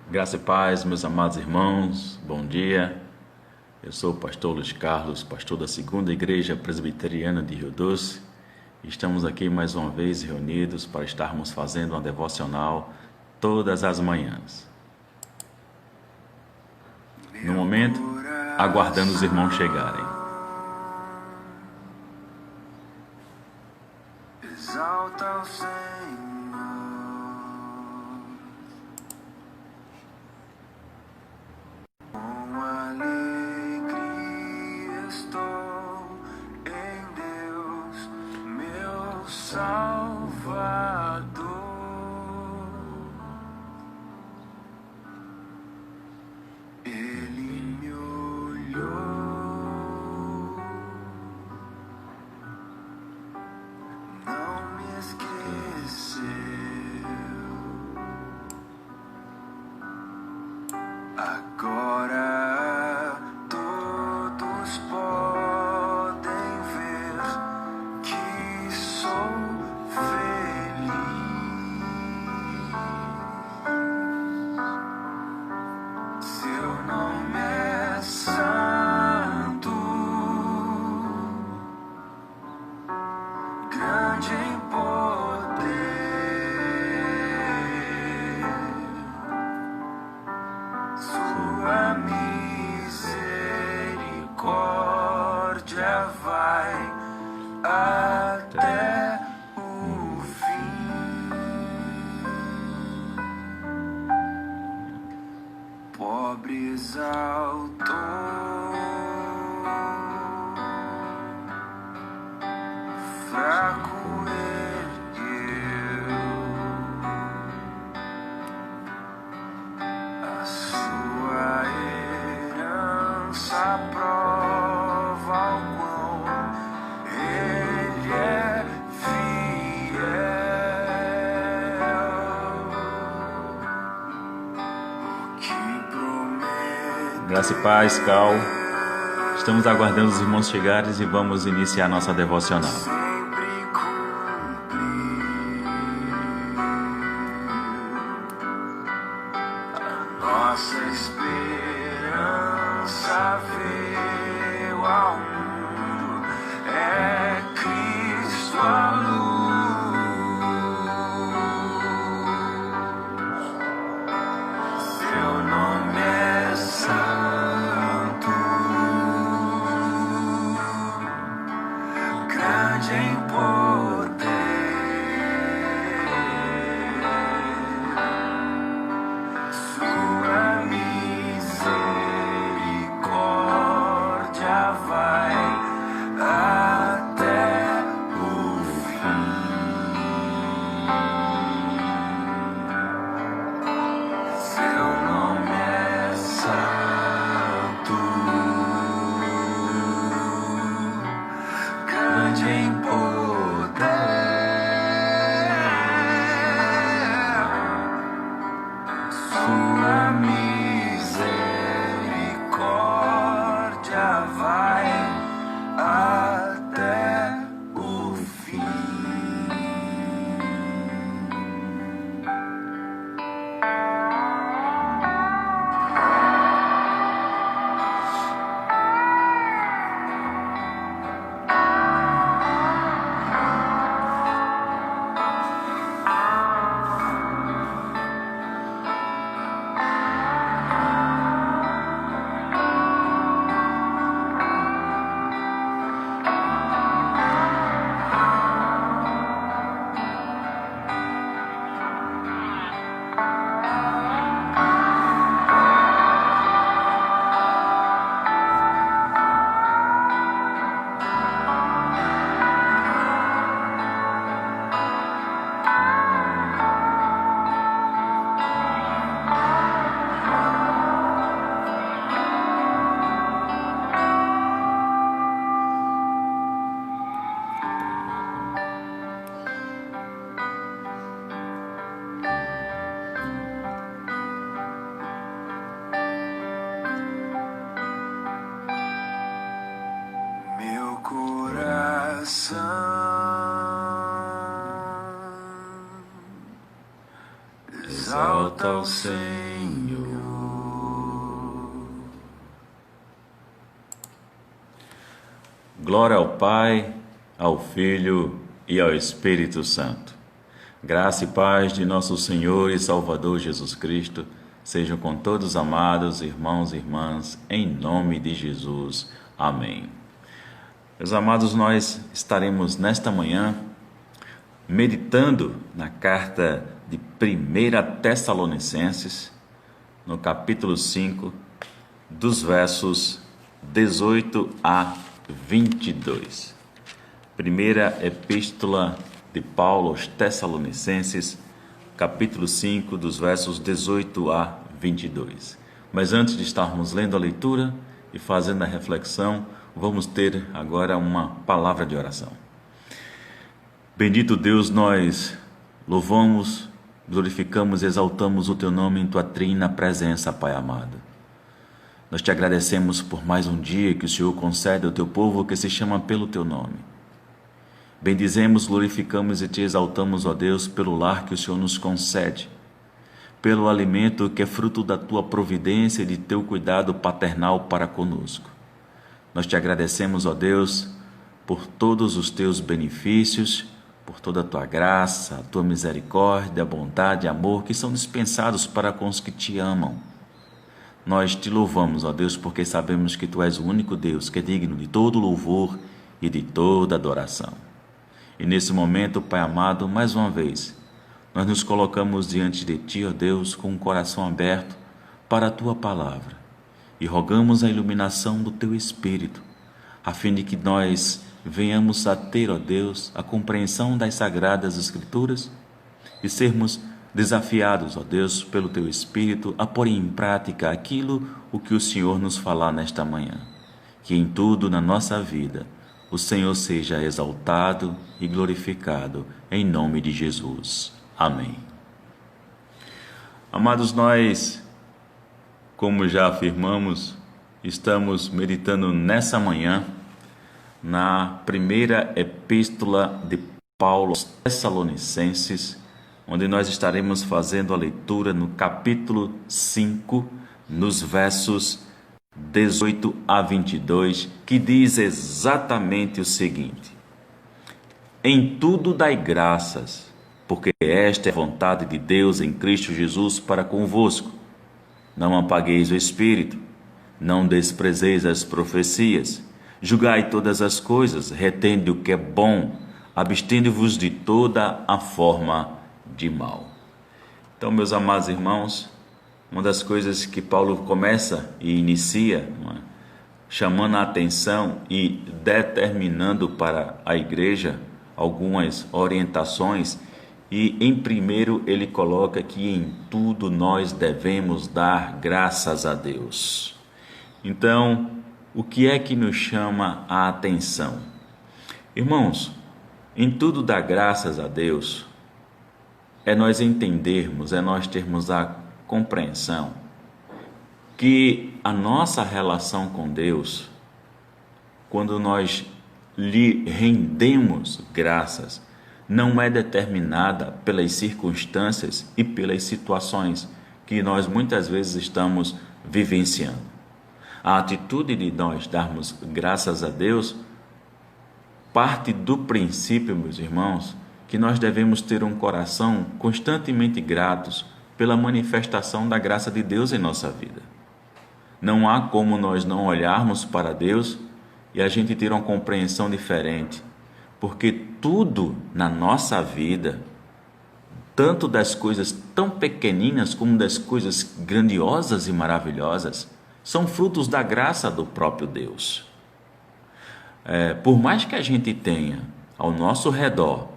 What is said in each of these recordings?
Graça e paz, meus amados irmãos, bom dia. Eu sou o pastor Luiz Carlos, pastor da Segunda Igreja Presbiteriana de Rio Doce. Estamos aqui mais uma vez reunidos para estarmos fazendo uma devocional todas as manhãs. No momento, aguardando os irmãos chegarem. Exalta o Senhor. Com alegria estou em Deus, meu Salvador. Ele me olhou, não me esqueceu. Agora todos podem ver que sou feliz. Seu nome é santo, grande em poder. Sua misericórdia vai até o fim. Pobre exaltou, fraco ergueu. A sua herança prova o quão ele é fiel. O que prometeu. Graça e paz, Cal. Estamos aguardando os irmãos chegarem e vamos iniciar nossa devocional. Sempre cumprir. Nossa esperança veio ao mundo, é Cristo a luz. Seu nome é santo, grande em poder. Sua misericórdia exalta ao Senhor. Glória ao Pai, ao Filho e ao Espírito Santo. Graça e paz de nosso Senhor e Salvador Jesus Cristo sejam com todos amados irmãos e irmãs, em nome de Jesus. Amém. Meus amados, nós estaremos nesta manhã meditando na carta de 1 Tessalonicenses, no capítulo 5, dos versos 18 a 22. Primeira Epístola de Paulo aos Tessalonicenses, capítulo 5, dos versos 18 a 22. Mas antes de estarmos lendo a leitura e fazendo a reflexão, vamos ter agora uma palavra de oração. Bendito Deus, nós louvamos, glorificamos e exaltamos o Teu nome em Tua trina presença, Pai amado. Nós Te agradecemos por mais um dia que o Senhor concede ao Teu povo que se chama pelo Teu nome. Bendizemos, glorificamos e Te exaltamos, ó Deus, pelo lar que o Senhor nos concede, pelo alimento que é fruto da Tua providência e de Teu cuidado paternal para conosco. Nós Te agradecemos, ó Deus, por todos os Teus benefícios, por toda a Tua graça, a Tua misericórdia, a bondade e amor que são dispensados para com os que Te amam. Nós Te louvamos, ó Deus, porque sabemos que Tu és o único Deus que é digno de todo louvor e de toda adoração. E nesse momento, Pai amado, mais uma vez, nós nos colocamos diante de Ti, ó Deus, com o coração aberto para a Tua palavra. E rogamos a iluminação do Teu Espírito, a fim de que nós venhamos a ter, ó Deus, a compreensão das Sagradas Escrituras e sermos desafiados, ó Deus, pelo Teu Espírito a pôr em prática o que o Senhor nos falar nesta manhã. Que em tudo na nossa vida o Senhor seja exaltado e glorificado, em nome de Jesus. Amém. Amados, nós, como já afirmamos, estamos meditando nessa manhã na primeira epístola de Paulo aos Tessalonicenses, onde nós estaremos fazendo a leitura no capítulo 5, nos versos 18 a 22, que diz exatamente o seguinte: Em tudo dai graças, porque esta é a vontade de Deus em Cristo Jesus para convosco. Não apagueis o Espírito, não desprezeis as profecias, julgai todas as coisas, retende o que é bom, abstende-vos de toda a forma de mal. Então, meus amados irmãos, uma das coisas que Paulo começa e inicia, chamando a atenção e determinando para a igreja algumas orientações, e em primeiro ele coloca que em tudo nós devemos dar graças a Deus. Então, o que é que nos chama a atenção? Irmãos, em tudo dar graças a Deus é nós entendermos, é nós termos a compreensão que a nossa relação com Deus, quando nós lhe rendemos graças, não é determinada pelas circunstâncias e pelas situações que nós muitas vezes estamos vivenciando. A atitude de nós darmos graças a Deus parte do princípio, meus irmãos, que nós devemos ter um coração constantemente gratos pela manifestação da graça de Deus em nossa vida. Não há como nós não olharmos para Deus e a gente ter uma compreensão diferente, porque tudo na nossa vida, tanto das coisas tão pequeninas como das coisas grandiosas e maravilhosas, são frutos da graça do próprio Deus. Por mais que a gente tenha ao nosso redor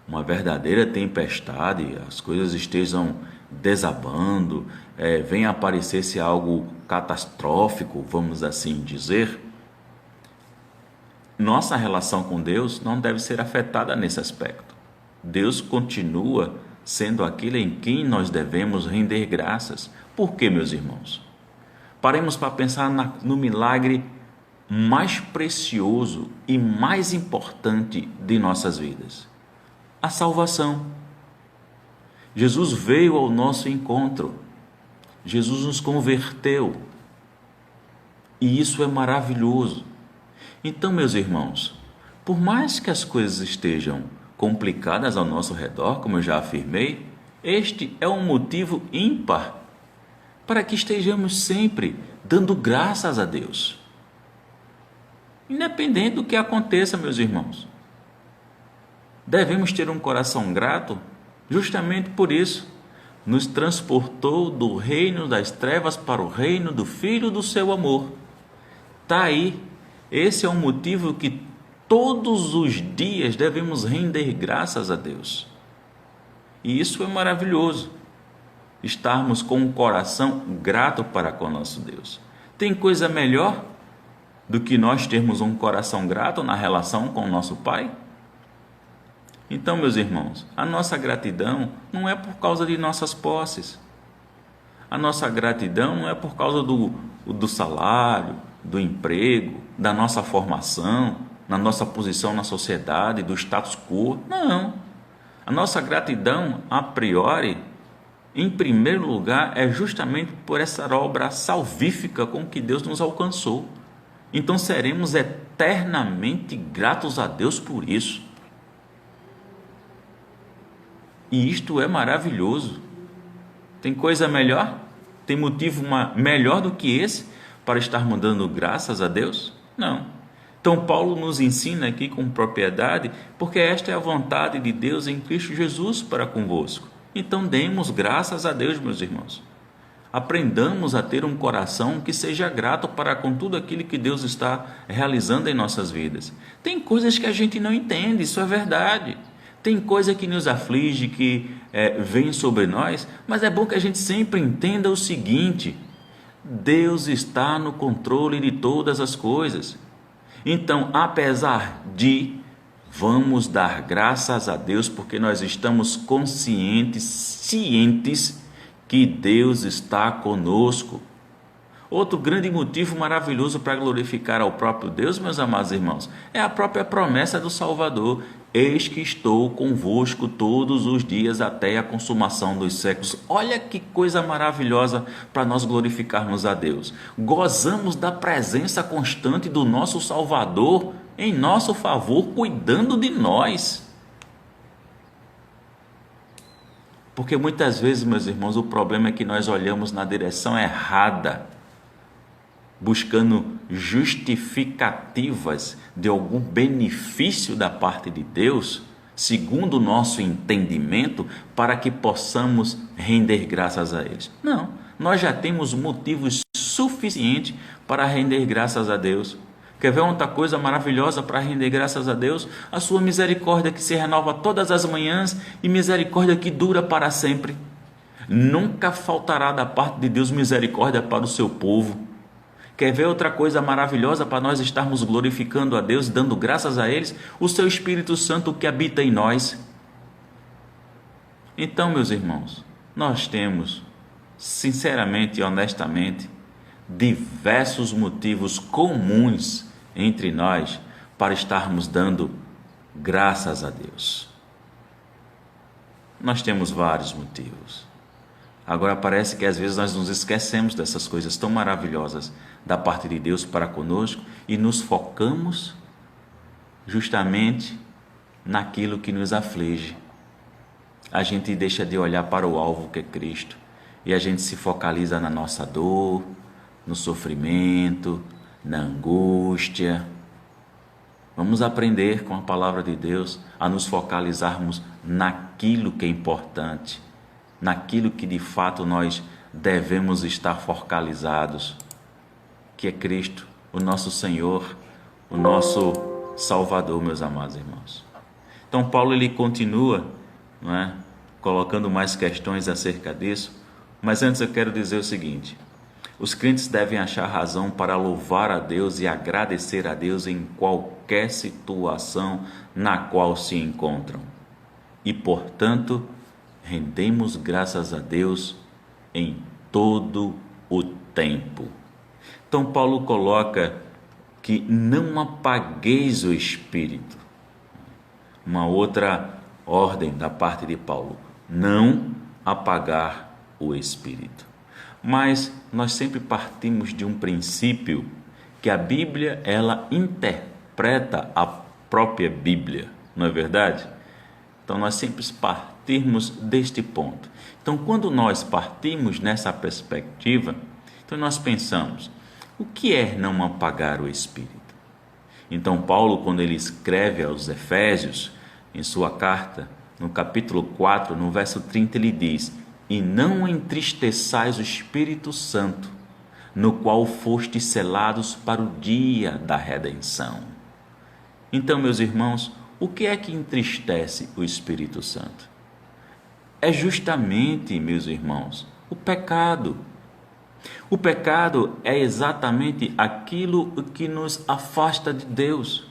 uma verdadeira tempestade, as coisas estejam desabando, venha aparecer-se algo catastrófico, vamos assim dizer, nossa relação com Deus não deve ser afetada nesse aspecto. Deus continua sendo aquele em quem nós devemos render graças. Por quê, meus irmãos? Paremos para pensar no milagre mais precioso e mais importante de nossas vidas: a salvação. Jesus veio ao nosso encontro. Jesus nos converteu. E isso é maravilhoso. Então, meus irmãos, por mais que as coisas estejam complicadas ao nosso redor, como eu já afirmei, este é um motivo ímpar para que estejamos sempre dando graças a Deus. Independente do que aconteça, meus irmãos. Devemos ter um coração grato justamente por isso. Nos transportou do reino das trevas para o reino do Filho do seu amor. Está aí. Esse é um motivo que todos os dias devemos render graças a Deus. E isso é maravilhoso. Estarmos com um coração grato para com o nosso Deus. Tem coisa melhor do que nós termos um coração grato na relação com o nosso Pai? Então, meus irmãos, a nossa gratidão não é por causa de nossas posses. A nossa gratidão não é por causa do salário, do emprego, da nossa formação, na nossa posição na sociedade, do status quo. Não. A nossa gratidão, a priori, em primeiro lugar, é justamente por essa obra salvífica com que Deus nos alcançou. Então seremos eternamente gratos a Deus por isso. E isto é maravilhoso. Tem coisa melhor? Tem motivo melhor do que esse para estarmos dando graças a Deus? Não. Então Paulo nos ensina aqui com propriedade, porque esta é a vontade de Deus em Cristo Jesus para convosco. Então demos graças a Deus, meus irmãos. Aprendamos a ter um coração que seja grato para com tudo aquilo que Deus está realizando em nossas vidas. Tem coisas que a gente não entende, isso é verdade. Tem coisa que nos aflige, que vem sobre nós, mas é bom que a gente sempre entenda o seguinte: Deus está no controle de todas as coisas. Então, apesar de, vamos dar graças a Deus, porque nós estamos cientes que Deus está conosco. Outro grande motivo maravilhoso para glorificar ao próprio Deus, meus amados irmãos, é a própria promessa do Salvador. Eis que estou convosco todos os dias até a consumação dos séculos. Olha que coisa maravilhosa para nós glorificarmos a Deus. Gozamos da presença constante do nosso Salvador em nosso favor, cuidando de nós. Porque muitas vezes, meus irmãos, o problema é que nós olhamos na direção errada, buscando justificativas de algum benefício da parte de Deus, segundo o nosso entendimento, para que possamos render graças a eles. Não, nós já temos motivos suficientes para render graças a Deus. Quer ver outra coisa maravilhosa para render graças a Deus? A sua misericórdia que se renova todas as manhãs e misericórdia que dura para sempre. Nunca faltará da parte de Deus misericórdia para o seu povo. Quer ver outra coisa maravilhosa para nós estarmos glorificando a Deus, dando graças a eles? O seu Espírito Santo que habita em nós. Então, meus irmãos, nós temos, sinceramente e honestamente, diversos motivos comuns entre nós para estarmos dando graças a Deus. Nós temos vários motivos. Agora parece que às vezes nós nos esquecemos dessas coisas tão maravilhosas da parte de Deus para conosco e nos focamos justamente naquilo que nos aflige. A gente deixa de olhar para o alvo que é Cristo e a gente se focaliza na nossa dor, no sofrimento, na angústia. Vamos aprender com a palavra de Deus a nos focalizarmos naquilo que é importante, naquilo que de fato nós devemos estar focalizados, que é Cristo, o nosso Senhor, o nosso Salvador, meus amados irmãos. Então Paulo ele continua, não é, colocando mais questões acerca disso, mas antes eu quero dizer o seguinte: os crentes devem achar razão para louvar a Deus e agradecer a Deus em qualquer situação na qual se encontram. E, portanto, rendemos graças a Deus em todo o tempo. Então, Paulo coloca que não apagueis o espírito. Uma outra ordem da parte de Paulo: não apagar o Espírito. Mas nós sempre partimos de um princípio que a Bíblia, ela interpreta a própria Bíblia, não é verdade? Então nós sempre partimos deste ponto. Então quando nós partimos nessa perspectiva, então nós pensamos, o que é não apagar o Espírito? Então Paulo, quando ele escreve aos Efésios, em sua carta, no capítulo 4, no verso 30, ele diz: e não entristeçais o Espírito Santo, no qual fostes selados para o dia da redenção. Então, meus irmãos, o que é que entristece o Espírito Santo? É justamente, meus irmãos, o pecado. O pecado é exatamente aquilo que nos afasta de Deus.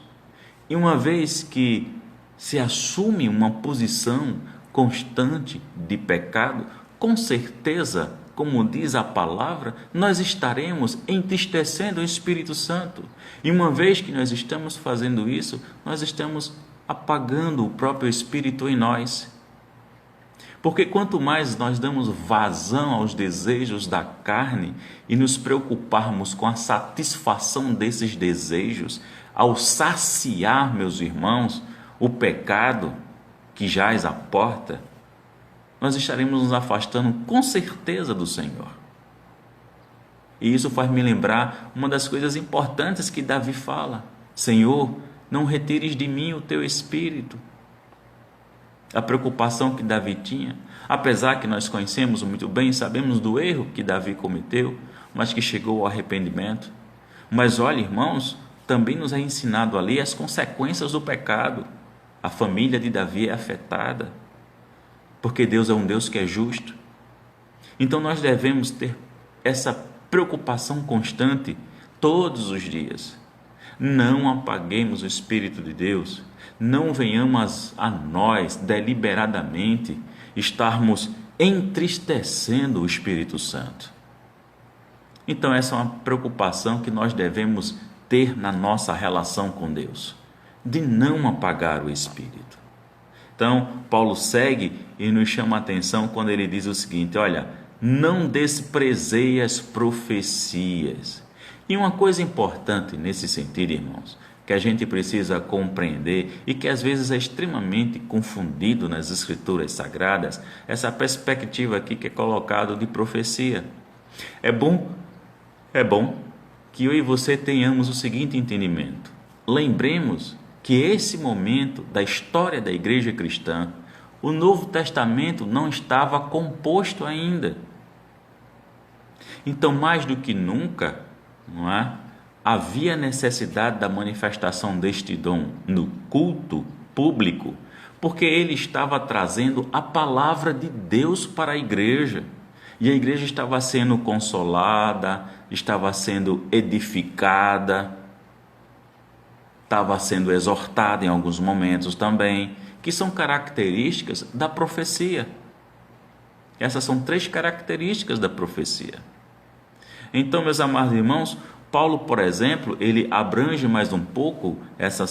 E uma vez que se assume uma posição constante de pecado, com certeza, como diz a palavra, nós estaremos entristecendo o Espírito Santo. E uma vez que nós estamos fazendo isso, nós estamos apagando o próprio Espírito em nós. Porque quanto mais nós damos vazão aos desejos da carne e nos preocuparmos com a satisfação desses desejos, ao saciar, meus irmãos, o pecado que jaz à porta, nós estaremos nos afastando com certeza do Senhor. E isso faz me lembrar uma das coisas importantes que Davi fala: Senhor, não retires de mim o teu Espírito. A preocupação que Davi tinha, apesar que nós conhecemos muito bem, sabemos do erro que Davi cometeu, mas que chegou ao arrependimento. Mas olha, irmãos, também nos é ensinado ali as consequências do pecado. A família de Davi é afetada, porque Deus é um Deus que é justo. Então nós devemos ter essa preocupação constante todos os dias. Não apaguemos o Espírito de Deus. Não venhamos a nós deliberadamente estarmos entristecendo o Espírito Santo. Então essa é uma preocupação que nós devemos ter na nossa relação com Deus, de não apagar o Espírito. Então Paulo segue e nos chama a atenção quando ele diz o seguinte: olha, não desprezei as profecias. E uma coisa importante nesse sentido, irmãos, que a gente precisa compreender e que às vezes é extremamente confundido nas Escrituras Sagradas, essa perspectiva aqui que é colocada de profecia. É bom que eu e você tenhamos o seguinte entendimento. Lembremos que esse momento da história da igreja cristã, o Novo Testamento não estava composto ainda. Então, mais do que nunca, não é? Havia necessidade da manifestação deste dom no culto público, porque ele estava trazendo a palavra de Deus para a igreja. E a igreja estava sendo consolada, estava sendo edificada, estava sendo exortada em alguns momentos também, que são características da profecia. Essas são 3 características da profecia. Então, meus amados irmãos, Paulo, por exemplo, ele abrange mais um pouco essa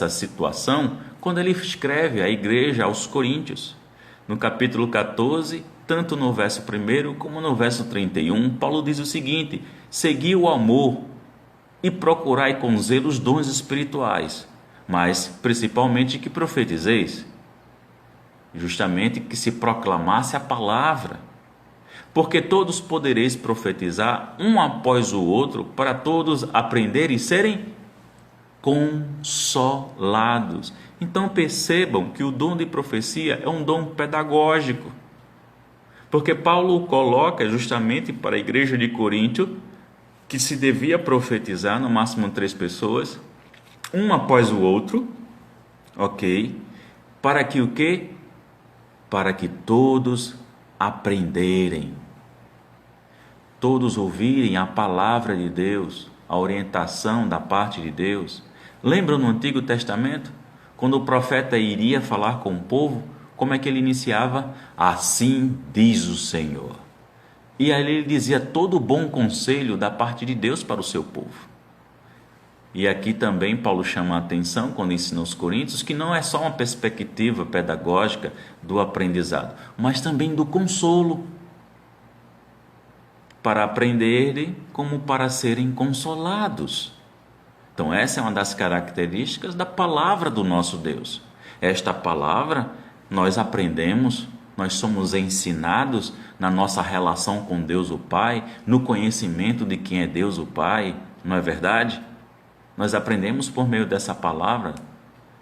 situação quando ele escreve à igreja aos Coríntios. No capítulo 14, tanto no verso 1 como no verso 31, Paulo diz o seguinte: segui o amor e procurai com zelo os dons espirituais, mas principalmente que profetizeis, justamente que se proclamasse a palavra. Porque todos podereis profetizar um após o outro, para todos aprenderem e serem consolados. Então percebam que o dom de profecia é um dom pedagógico, porque Paulo coloca justamente para a igreja de Corinto que se devia profetizar no máximo 3 pessoas, um após o outro, ok? Para que o quê? Para que todos aprenderem, todos ouvirem a palavra de Deus, a orientação da parte de Deus. Lembram no Antigo Testamento, quando o profeta iria falar com o povo, como é que ele iniciava? Assim diz o Senhor. E aí ele dizia todo bom conselho da parte de Deus para o seu povo. E aqui também Paulo chama a atenção, quando ensina aos Coríntios, que não é só uma perspectiva pedagógica do aprendizado, mas também do consolo, para aprenderem como para serem consolados. Então essa é uma das características da palavra do nosso Deus. Esta palavra nós aprendemos, nós somos ensinados na nossa relação com Deus o Pai, no conhecimento de quem é Deus o Pai, não é verdade? Nós aprendemos por meio dessa palavra,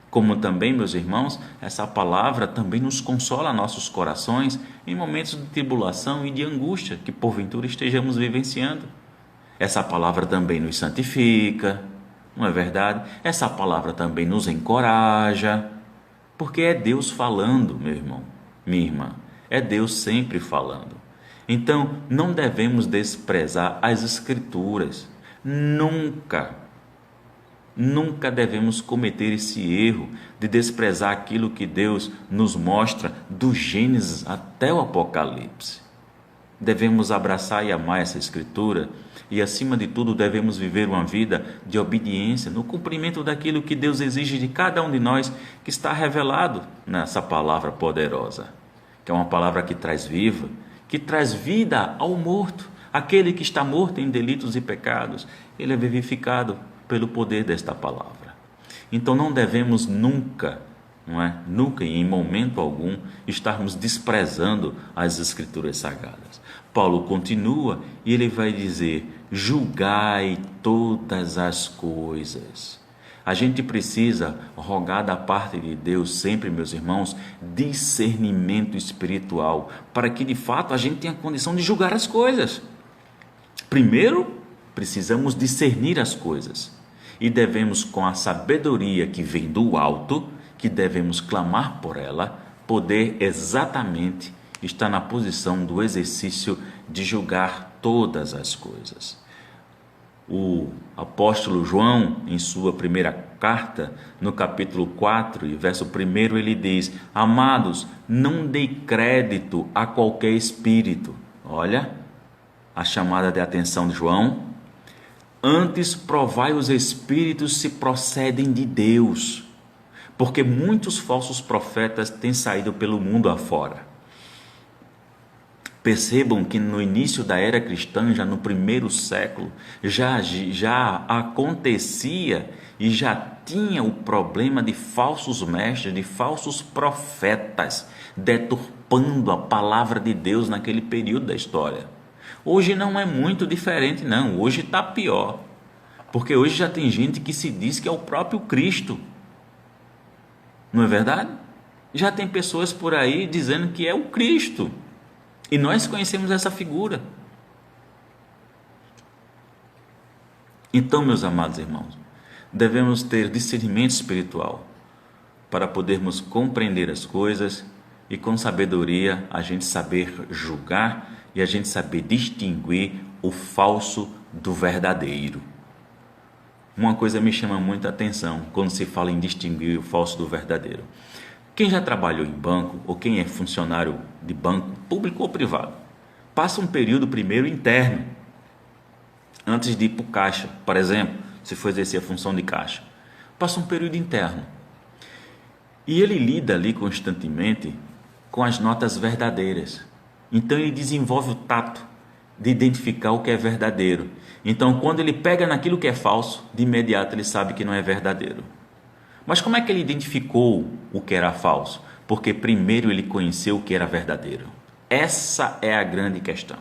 como também, meus irmãos, essa palavra também nos consola nossos corações em momentos de tribulação e de angústia que porventura estejamos vivenciando. Essa palavra também nos santifica, não é verdade? Essa palavra também nos encoraja, porque é Deus falando, meu irmão, minha irmã, é Deus sempre falando. Então, não devemos desprezar as Escrituras, nunca devemos cometer esse erro de desprezar aquilo que Deus nos mostra do Gênesis até o Apocalipse. Devemos abraçar e amar essa Escritura e, acima de tudo, devemos viver uma vida de obediência no cumprimento daquilo que Deus exige de cada um de nós, que está revelado nessa palavra poderosa, que é uma palavra que traz vida ao morto. Aquele que está morto em delitos e pecados, ele é vivificado pelo poder desta palavra. Então não devemos nunca e em momento algum estarmos desprezando as Escrituras Sagradas. Paulo continua e ele vai dizer: julgai todas as coisas. A gente precisa rogar da parte de Deus sempre, meus irmãos, discernimento espiritual, para que de fato a gente tenha condição de julgar as coisas. Primeiro, precisamos discernir as coisas e devemos, com a sabedoria que vem do alto, que devemos clamar por ela, poder exatamente estar na posição do exercício de julgar todas as coisas. O apóstolo João, em sua primeira carta, no capítulo 4 e verso 1, ele diz: amados, não dei crédito a qualquer espírito. Olha a chamada de atenção de João. Antes provai os espíritos se procedem de Deus, porque muitos falsos profetas têm saído pelo mundo afora. Percebam que no início da era cristã, já no primeiro século, já acontecia e já tinha o problema de falsos mestres, de falsos profetas, deturpando a palavra de Deus naquele período da história. Hoje não é muito diferente, não. Hoje está pior, porque hoje já tem gente que se diz que é o próprio Cristo. Não é verdade? Já tem pessoas por aí dizendo que é o Cristo. E nós conhecemos essa figura. Então, meus amados irmãos, devemos ter discernimento espiritual para podermos compreender as coisas e, com sabedoria, a gente saber julgar e a gente saber distinguir o falso do verdadeiro. Uma coisa me chama muita atenção quando se fala em distinguir o falso do verdadeiro. Quem já trabalhou em banco ou quem é funcionário de banco, público ou privado, passa um período primeiro interno, antes de ir para o caixa, por exemplo, se for exercer a função de caixa, passa um período interno. E ele lida ali constantemente com as notas verdadeiras. Então ele desenvolve o tato de identificar o que é verdadeiro. Então quando ele pega naquilo que é falso, de imediato ele sabe que não é verdadeiro. Mas como é que ele identificou o que era falso? Porque primeiro ele conheceu o que era verdadeiro. Essa é a grande questão.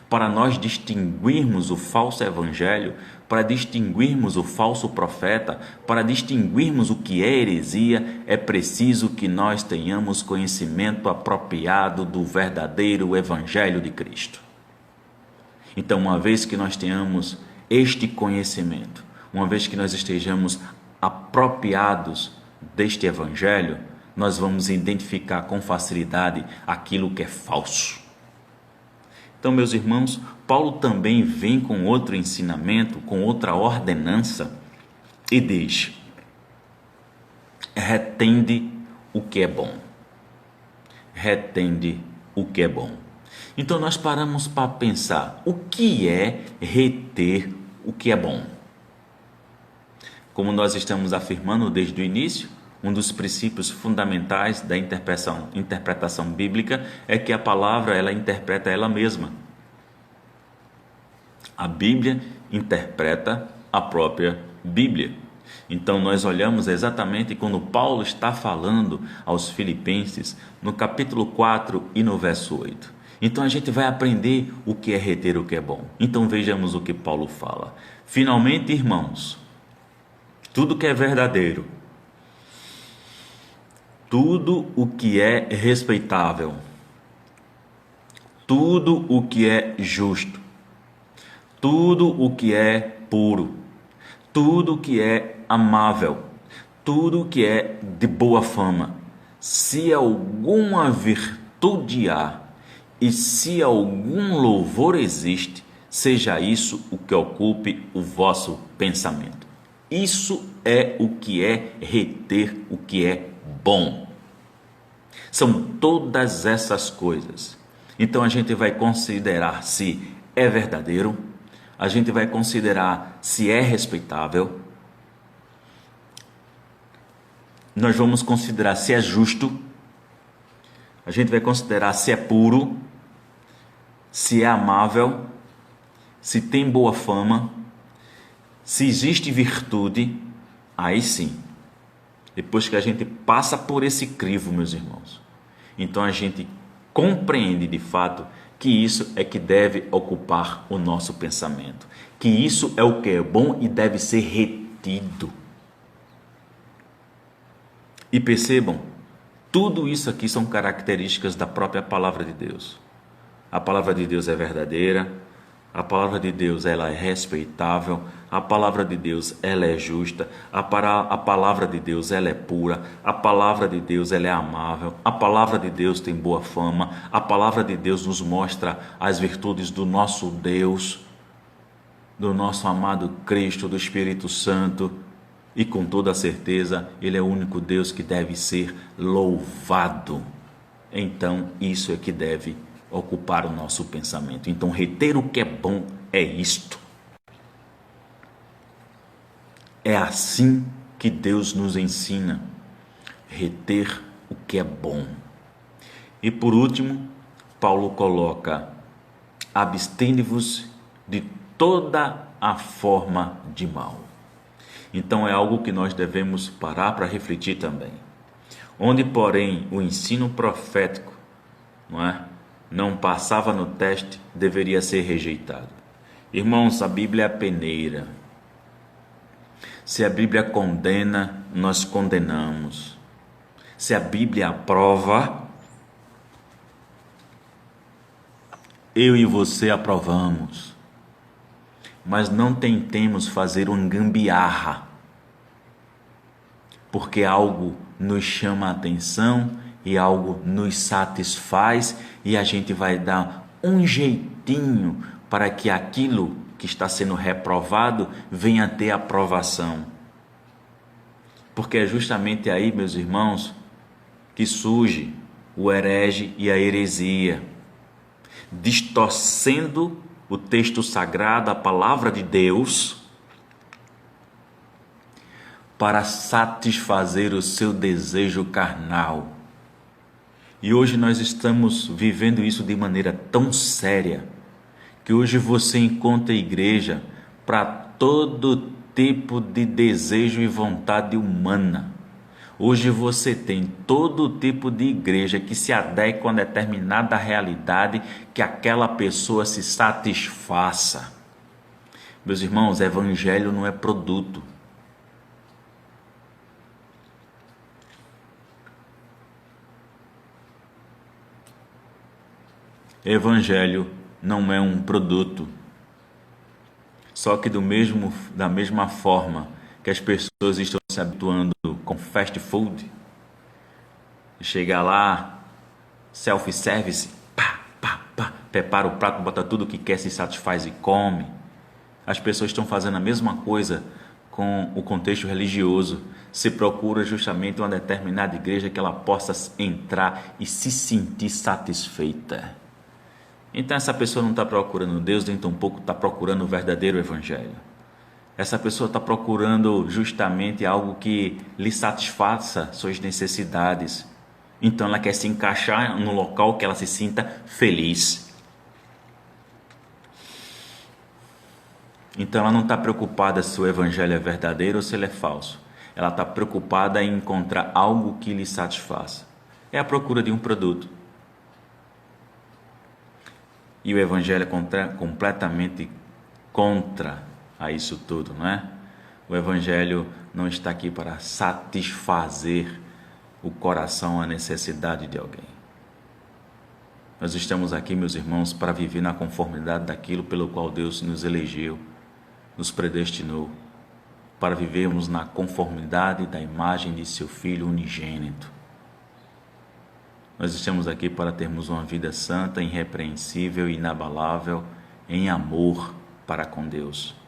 Para nós distinguirmos o falso evangelho, para distinguirmos o falso profeta, para distinguirmos o que é heresia, é preciso que nós tenhamos conhecimento apropriado do verdadeiro evangelho de Cristo. Então, uma vez que nós tenhamos este conhecimento, uma vez que nós estejamos apropriados deste evangelho, nós vamos identificar com facilidade aquilo que é falso. Então, meus irmãos, Paulo também vem com outro ensinamento, com outra ordenança e diz: retende o que é bom. Retende o que é bom. Então nós paramos para pensar, o que é reter o que é bom? Como nós estamos afirmando desde o início, um dos princípios fundamentais da interpretação bíblica é que a palavra ela interpreta ela mesma. A Bíblia interpreta a própria Bíblia. Então nós olhamos exatamente quando Paulo está falando aos Filipenses, no capítulo 4 e no verso 8. Então a gente vai aprender o que é reter o que é bom. Então vejamos o que Paulo fala. Finalmente, irmãos, tudo que é verdadeiro, tudo o que é respeitável, tudo o que é justo, tudo o que é puro, tudo o que é amável, tudo o que é de boa fama, se alguma virtude há e se algum louvor existe, seja isso o que ocupe o vosso pensamento. Isso é o que é reter o que é bom. São todas essas coisas. Então a gente vai considerar se é verdadeiro, a gente vai considerar se é respeitável, nós vamos considerar se é justo, a gente vai considerar se é puro, se é amável, se tem boa fama, se existe virtude. Aí sim, depois que a gente passa por esse crivo, meus irmãos, então a gente compreende de fato que isso é que deve ocupar o nosso pensamento, que isso é o que é bom e deve ser retido. E percebam, tudo isso aqui são características da própria palavra de Deus. A palavra de Deus é verdadeira, a palavra de Deus ela é respeitável, a palavra de Deus ela é justa, a palavra de Deus ela é pura, a palavra de Deus ela é amável, a palavra de Deus tem boa fama, a palavra de Deus nos mostra as virtudes do nosso Deus, do nosso amado Cristo, do Espírito Santo, e com toda certeza Ele é o único Deus que deve ser louvado. Então isso é que deve ocupar o nosso pensamento. Então reter o que é bom é isto. É assim que Deus nos ensina, reter o que é bom. E por último, Paulo coloca: abstende-vos de toda a forma de mal. Então é algo que nós devemos parar para refletir também. Onde, porém, o ensino profético, não passava no teste, deveria ser rejeitado. Irmãos, a Bíblia é peneira. Se a Bíblia condena, nós condenamos. Se a Bíblia aprova, eu e você aprovamos. Mas não tentemos fazer uma gambiarra, porque algo nos chama a atenção e algo nos satisfaz e a gente vai dar um jeitinho para que aquilo que está sendo reprovado venha a ter aprovação. Porque é justamente aí, meus irmãos, que surge o herege e a heresia, distorcendo o texto sagrado, a palavra de Deus, para satisfazer o seu desejo carnal. E hoje nós estamos vivendo isso de maneira tão séria, que hoje você encontra igreja para todo tipo de desejo e vontade humana. Hoje você tem todo tipo de igreja que se adequa a uma determinada realidade que aquela pessoa se satisfaça. Meus irmãos, evangelho não é produto. Evangelho não é um produto. Só que da mesma forma que as pessoas estão se habituando com fast food, chega lá, self-service, prepara o prato, bota tudo que quer, se satisfaz e come. As pessoas estão fazendo a mesma coisa com o contexto religioso. Se procura justamente uma determinada igreja que ela possa entrar e se sentir satisfeita. Então essa pessoa não está procurando Deus, nem tampouco está procurando o verdadeiro evangelho. Essa pessoa está procurando justamente algo que lhe satisfaça suas necessidades. Então ela quer se encaixar no local que ela se sinta feliz. Então ela não está preocupada se o evangelho é verdadeiro ou se ele é falso. Ela está preocupada em encontrar algo que lhe satisfaça. É a procura de um produto. E o evangelho é completamente contra a isso tudo, não é? O evangelho não está aqui para satisfazer o coração, a necessidade de alguém. Nós estamos aqui, meus irmãos, para viver na conformidade daquilo pelo qual Deus nos elegeu, nos predestinou, para vivermos na conformidade da imagem de seu Filho unigênito. Nós estamos aqui para termos uma vida santa, irrepreensível e inabalável em amor para com Deus.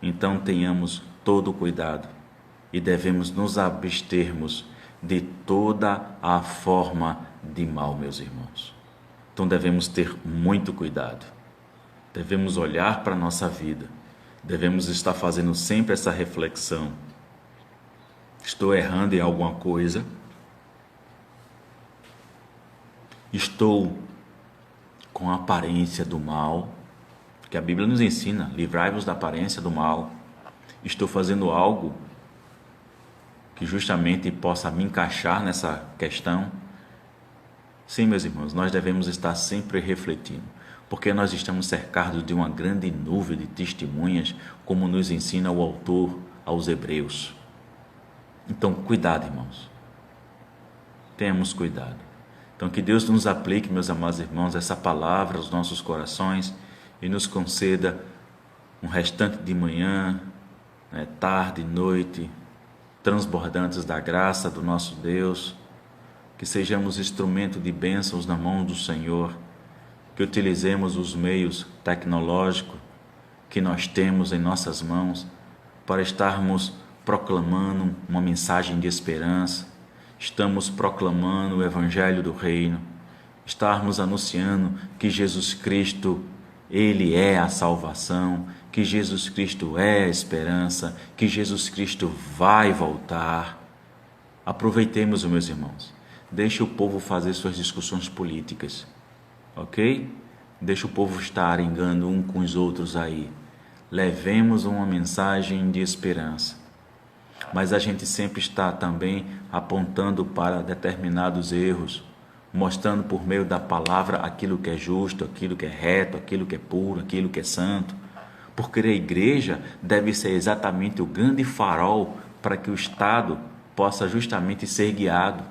Então tenhamos todo o cuidado e devemos nos abstermos de toda a forma de mal, meus irmãos. Então devemos ter muito cuidado. Devemos olhar para a nossa vida. Devemos estar fazendo sempre essa reflexão. Estou errando em alguma coisa? Estou com a aparência do mal? Porque a Bíblia nos ensina, livrai-vos da aparência do mal. Estou fazendo algo que justamente possa me encaixar nessa questão? Sim, meus irmãos, nós devemos estar sempre refletindo, porque nós estamos cercados de uma grande nuvem de testemunhas, como nos ensina o autor aos Hebreus. Então, cuidado, irmãos. Tenhamos cuidado. Então, que Deus nos aplique, meus amados irmãos, essa palavra aos nossos corações e nos conceda um restante de manhã, tarde, noite, transbordantes da graça do nosso Deus, que sejamos instrumento de bênçãos na mão do Senhor, que utilizemos os meios tecnológicos que nós temos em nossas mãos para estarmos proclamando uma mensagem de esperança, estamos proclamando o Evangelho do Reino, estarmos anunciando que Jesus Cristo, Ele é a salvação, que Jesus Cristo é a esperança, que Jesus Cristo vai voltar. Aproveitemos, meus irmãos, deixe o povo fazer suas discussões políticas, ok? Deixe o povo estar arengando um com os outros aí. Levemos uma mensagem de esperança. Mas a gente sempre está também apontando para determinados erros, mostrando por meio da palavra aquilo que é justo, aquilo que é reto, aquilo que é puro, aquilo que é santo. Porque a igreja deve ser exatamente o grande farol para que o Estado possa justamente ser guiado.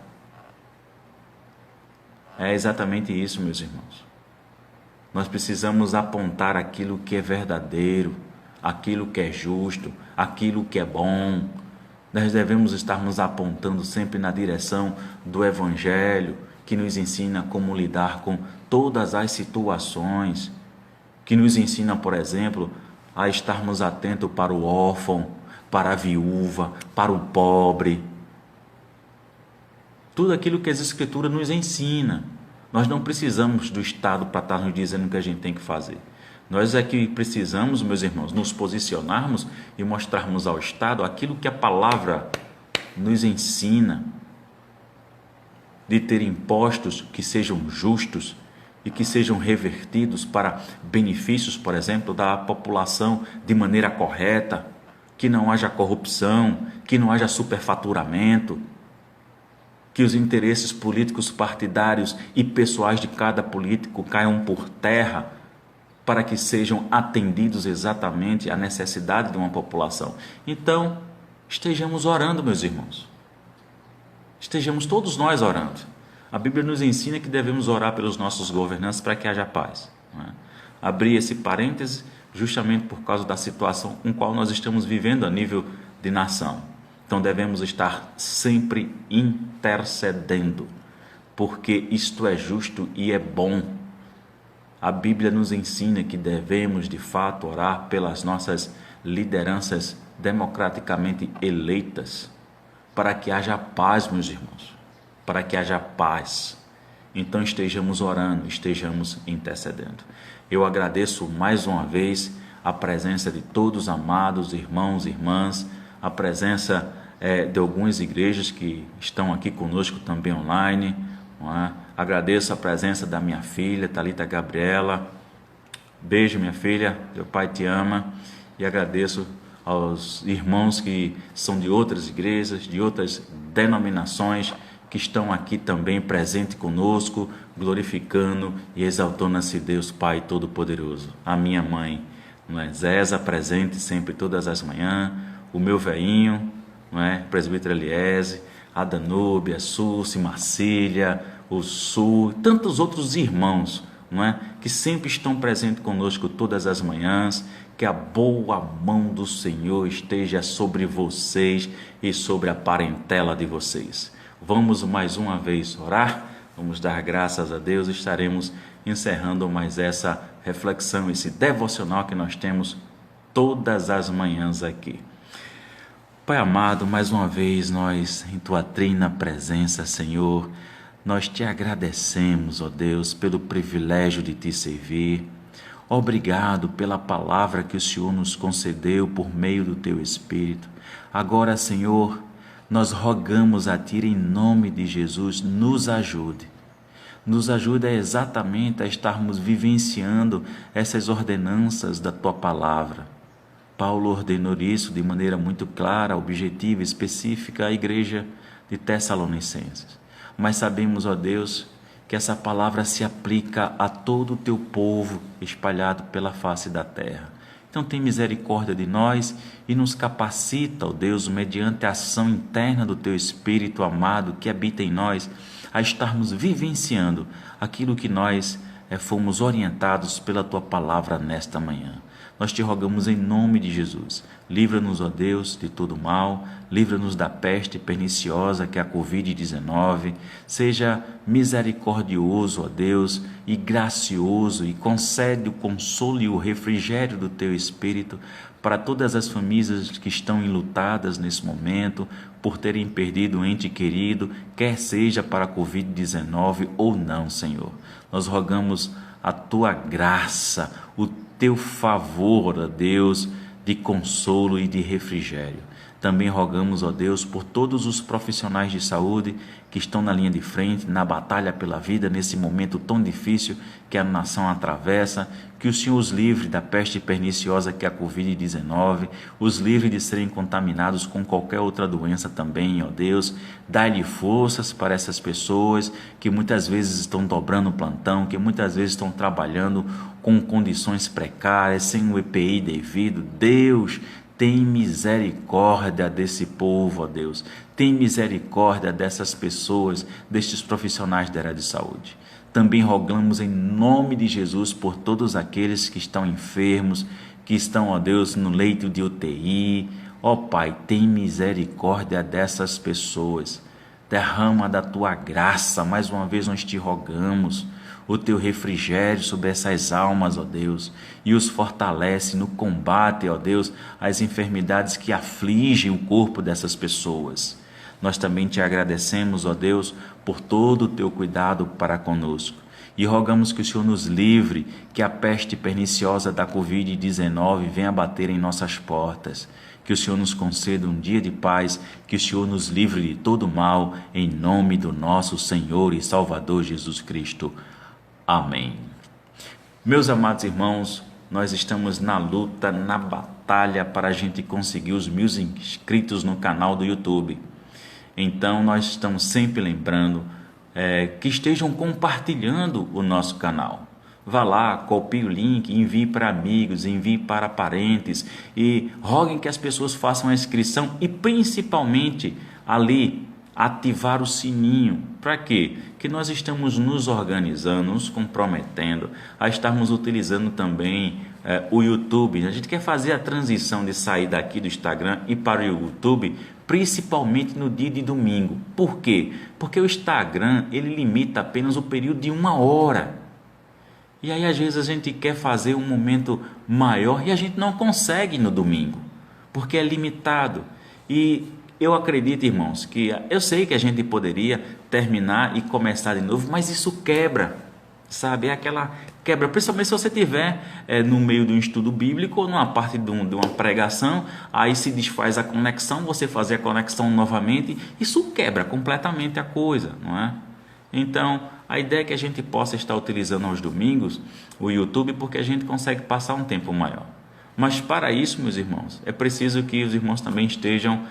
É exatamente isso, meus irmãos. Nós precisamos apontar aquilo que é verdadeiro, aquilo que é justo, aquilo que é bom. Nós devemos estarmos apontando sempre na direção do Evangelho, que nos ensina como lidar com todas as situações, que nos ensina, por exemplo, a estarmos atentos para o órfão, para a viúva, para o pobre. Tudo aquilo que as Escrituras nos ensina. Nós não precisamos do Estado para estar nos dizendo o que a gente tem que fazer. Nós é que precisamos, meus irmãos, nos posicionarmos e mostrarmos ao Estado aquilo que a palavra nos ensina, de ter impostos que sejam justos e que sejam revertidos para benefícios, por exemplo, da população de maneira correta, que não haja corrupção, que não haja superfaturamento, que os interesses políticos partidários e pessoais de cada político caiam por terra, para que sejam atendidos exatamente à necessidade de uma população. Então, estejamos orando, meus irmãos. Estejamos todos nós orando. A Bíblia nos ensina que devemos orar pelos nossos governantes para que haja paz. Abri esse parêntese justamente por causa da situação com qual nós estamos vivendo a nível de nação. Então devemos estar sempre intercedendo, porque isto é justo e é bom. A Bíblia nos ensina que devemos, de fato, orar pelas nossas lideranças democraticamente eleitas, para que haja paz, meus irmãos, para que haja paz. Então estejamos orando, estejamos intercedendo. Eu agradeço mais uma vez a presença de todos os amados irmãos e irmãs, a presença de algumas igrejas que estão aqui conosco também online, não é? Agradeço a presença da minha filha, Thalita Gabriela. Beijo, minha filha, teu pai te ama. E agradeço aos irmãos que são de outras igrejas, de outras denominações, que estão aqui também presente conosco, glorificando e exaltando-se Deus Pai Todo-Poderoso. A minha mãe, não é? Zésa, presente sempre todas as manhãs, o meu veinho, não é? Presbítero Eliese, a Danúbia, a Suzy, Marcília, o Sul, tantos outros irmãos, não é? Que sempre estão presentes conosco todas as manhãs. Que a boa mão do Senhor esteja sobre vocês e sobre a parentela de vocês. Vamos mais uma vez orar, vamos dar graças a Deus. Estaremos encerrando mais essa reflexão, esse devocional que nós temos todas as manhãs aqui. Pai amado, mais uma vez nós em Tua trina presença, Senhor, nós Te agradecemos, ó Deus, pelo privilégio de Te servir. Obrigado pela palavra que o Senhor nos concedeu por meio do Teu Espírito. Agora, Senhor, nós rogamos a Ti em nome de Jesus, nos ajude. Nos ajude exatamente a estarmos vivenciando essas ordenanças da Tua palavra. Paulo ordenou isso de maneira muito clara, objetiva, específica à igreja de Tessalonicenses. Mas sabemos, ó Deus, que essa palavra se aplica a todo o Teu povo espalhado pela face da terra. Então tem misericórdia de nós e nos capacita, ó Deus, mediante a ação interna do Teu Espírito amado que habita em nós, a estarmos vivenciando aquilo que nós fomos orientados pela Tua palavra nesta manhã. Nós Te rogamos em nome de Jesus. Livra-nos, ó Deus, de todo mal. Livra-nos da peste perniciosa que é a Covid-19. Seja misericordioso, ó Deus, e gracioso, e concede o consolo e o refrigério do Teu Espírito para todas as famílias que estão enlutadas nesse momento, por terem perdido um ente querido, quer seja para a Covid-19 ou não, Senhor. Nós rogamos a Tua graça, o Teu favor, ó Deus, de consolo e de refrigério. Também rogamos, ó Deus, por todos os profissionais de saúde que estão na linha de frente, na batalha pela vida, nesse momento tão difícil que a nação atravessa, que o Senhor os livre da peste perniciosa que é a Covid-19, os livre de serem contaminados com qualquer outra doença também, ó Deus. Dá-lhe forças para essas pessoas que muitas vezes estão dobrando o plantão, que muitas vezes estão trabalhando com condições precárias, sem o EPI devido. Deus, tem misericórdia desse povo, ó Deus. Tem misericórdia dessas pessoas, destes profissionais da área de saúde. Também rogamos em nome de Jesus por todos aqueles que estão enfermos, que estão, ó Deus, no leito de UTI. Ó Pai, tem misericórdia dessas pessoas. Derrama da Tua graça, mais uma vez nós Te rogamos, o Teu refrigério sobre essas almas, ó Deus, e os fortalece no combate, ó Deus, às enfermidades que afligem o corpo dessas pessoas. Nós também Te agradecemos, ó Deus, por todo o Teu cuidado para conosco, e rogamos que o Senhor nos livre, que a peste perniciosa da Covid-19 venha bater em nossas portas, que o Senhor nos conceda um dia de paz, que o Senhor nos livre de todo mal, em nome do nosso Senhor e Salvador Jesus Cristo. Amém. Meus amados irmãos, nós estamos na luta, na batalha para a gente conseguir os 1000 inscritos no canal do YouTube. Então nós estamos sempre lembrando que estejam compartilhando o nosso canal. Vá lá, copie o link, envie para amigos, envie para parentes e roguem que as pessoas façam a inscrição e principalmente ali ativar o sininho. Para quê? Que nós estamos nos organizando, nos comprometendo a estarmos utilizando também o YouTube. A gente quer fazer a transição de sair daqui do Instagram e para o YouTube, principalmente no dia de domingo. Por quê? Porque o Instagram ele limita apenas o período de 1 hora. E aí às vezes a gente quer fazer um momento maior e a gente não consegue no domingo, porque é limitado. E eu acredito, irmãos, que eu sei que a gente poderia terminar e começar de novo, mas isso quebra, sabe? É aquela quebra, principalmente se você estiver no meio de um estudo bíblico ou numa parte de uma pregação, aí se desfaz a conexão, você fazer a conexão novamente, isso quebra completamente a coisa, não é? Então, a ideia é que a gente possa estar utilizando aos domingos o YouTube, porque a gente consegue passar um tempo maior. Mas para isso, meus irmãos, é preciso que os irmãos também estejam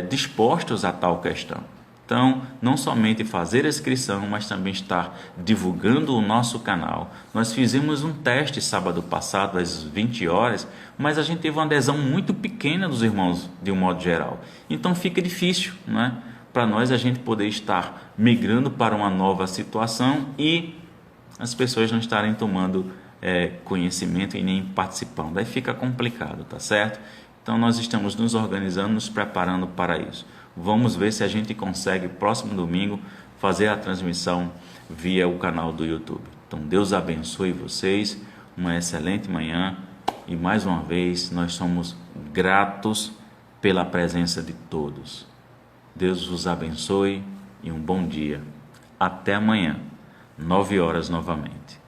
dispostos a tal questão. Então, não somente fazer a inscrição, mas também estar divulgando o nosso canal. Nós fizemos um teste sábado passado, às 20 horas, mas a gente teve uma adesão muito pequena dos irmãos, de um modo geral. Então, fica difícil, não é? Para nós a gente poder estar migrando para uma nova situação e as pessoas não estarem tomando conhecimento e nem participando. Aí fica complicado, tá certo? Então nós estamos nos organizando, nos preparando para isso. Vamos ver se a gente consegue, próximo domingo, fazer a transmissão via o canal do YouTube. Então Deus abençoe vocês, uma excelente manhã e mais uma vez nós somos gratos pela presença de todos. Deus vos abençoe e um bom dia. Até amanhã, 9 horas novamente.